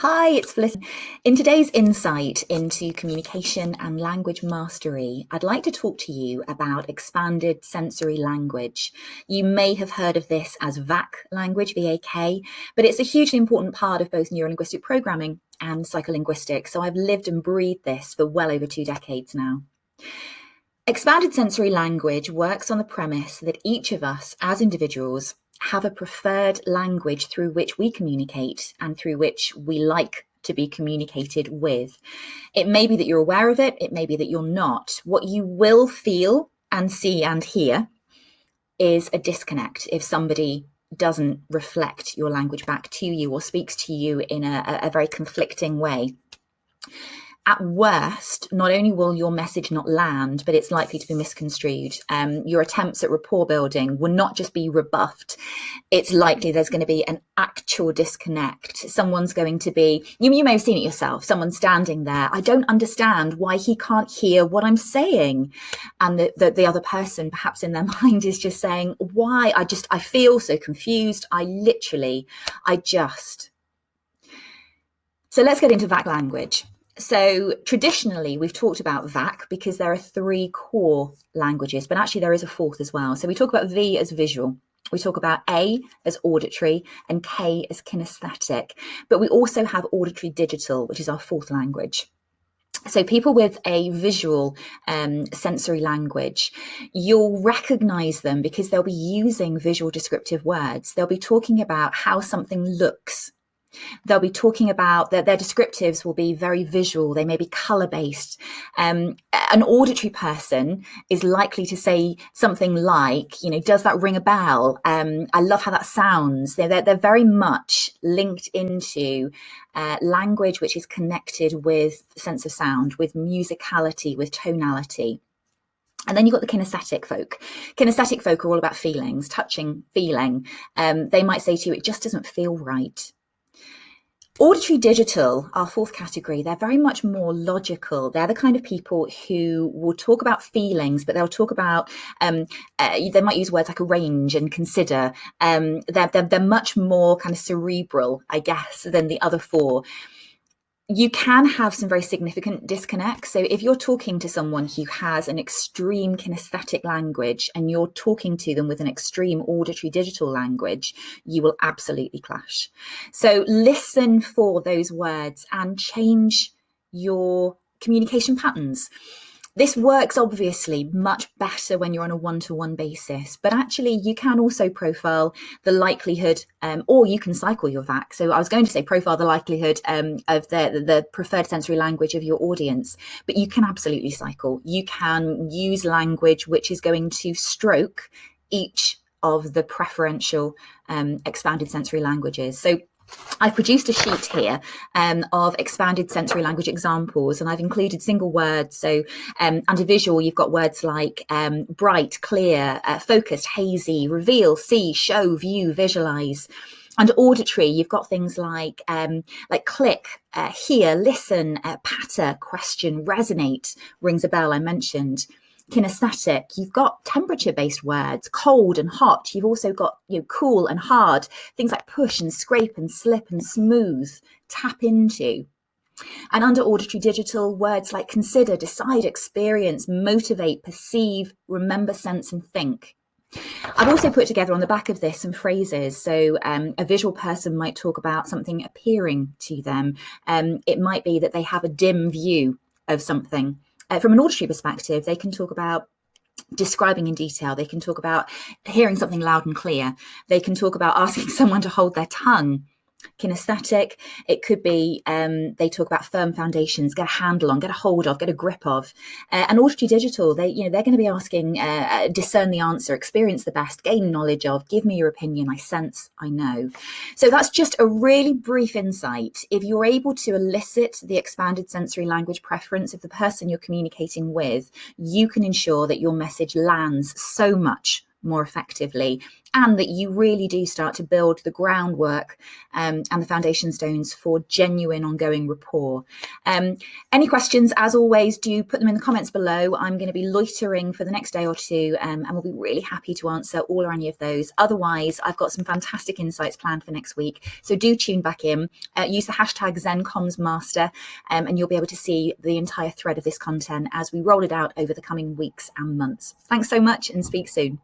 Hi, it's Felicity. In today's insight into communication and language mastery, I'd like to talk to you about expanded sensory language. You may have heard of this as VAC language, VAK, but it's a hugely important part of both neurolinguistic programming and psycholinguistics. So I've lived and breathed this for well over 2 decades now. Expanded sensory language works on the premise that each of us as individuals have a preferred language through which we communicate and through which we like to be communicated with. It may be that you're aware of it, it may be that you're not. What you will feel and see and hear is a disconnect if somebody doesn't reflect your language back to you or speaks to you in a very conflicting way. At worst, not only will your message not land, but it's likely to be misconstrued. Your attempts at rapport building will not just be rebuffed. It's likely there's going to be an actual disconnect. Someone's going to be, you may have seen it yourself, someone standing there, I don't understand why he can't hear what I'm saying. And the other person, perhaps in their mind, is just saying, why? I feel so confused. So let's get into VAC language. So traditionally, we've talked about VAC because there are 3 core languages, but actually there is a 4th as well. So we talk about V as visual, we talk about A as auditory, and K as kinesthetic. But we also have auditory digital, which is our 4th language. So people with a visual sensory language, you'll recognize them because they'll be using visual descriptive words. They'll be talking about how something looks. They'll be talking about their descriptives will be very visual. They may be color-based. An auditory person is likely to say something like, does that ring a bell? I love how that sounds. They're very much linked into language which is connected with sense of sound, with musicality, with tonality. And then you've got the kinesthetic folk. Kinesthetic folk are all about feelings, touching, feeling. They might say to you, it just doesn't feel right. Auditory digital, our 4th category, they're very much more logical. They're the kind of people who will talk about feelings, but they'll talk about, they might use words like arrange and consider. They're much more kind of cerebral, I guess, than the other 4. You can have some very significant disconnects. So if you're talking to someone who has an extreme kinesthetic language and you're talking to them with an extreme auditory digital language, you will absolutely clash. So listen for those words and change your communication patterns. This works obviously much better when you're on a one-to-one basis, but actually you can also profile the likelihood, or you can cycle your VAC. So I was going to say profile the likelihood of the preferred sensory language of your audience, but you can absolutely cycle. You can use language which is going to stroke each of the preferential expanded sensory languages. So I've produced a sheet here of expanded sensory language examples, and I've included single words. So under visual, you've got words like bright, clear, focused, hazy, reveal, see, show, view, visualize. Under auditory, you've got things like click, hear, listen, patter, question, resonate, rings a bell, I mentioned. Kinesthetic, you've got temperature-based words, cold and hot. You've also got cool and hard, things like push and scrape and slip and smooth, tap into. And under auditory digital, words like consider, decide, experience, motivate, perceive, remember, sense, and think. I've also put together on the back of this some phrases. So a visual person might talk about something appearing to them. It might be that they have a dim view of something. From an auditory perspective, they can talk about describing in detail. They can talk about hearing something loud and clear. They can talk about asking someone to hold their tongue. Kinesthetic, it could be they talk about firm foundations, get a handle on, get a hold of, get a grip of. And auditory digital, they're going to be asking, discern the answer, experience the best, gain knowledge of, give me your opinion, I sense, I know. So that's just a really brief insight. If you're able to elicit the expanded sensory language preference of the person you're communicating with, you can ensure that your message lands so much more effectively, and that you really do start to build the groundwork and the foundation stones for genuine ongoing rapport. Any questions, as always, do put them in the comments below. I'm going to be loitering for the next day or two, and we'll be really happy to answer all or any of those. Otherwise, I've got some fantastic insights planned for next week, so do tune back in. Use the hashtag ZenCommsMaster, and you'll be able to see the entire thread of this content as we roll it out over the coming weeks and months. Thanks so much, and speak soon.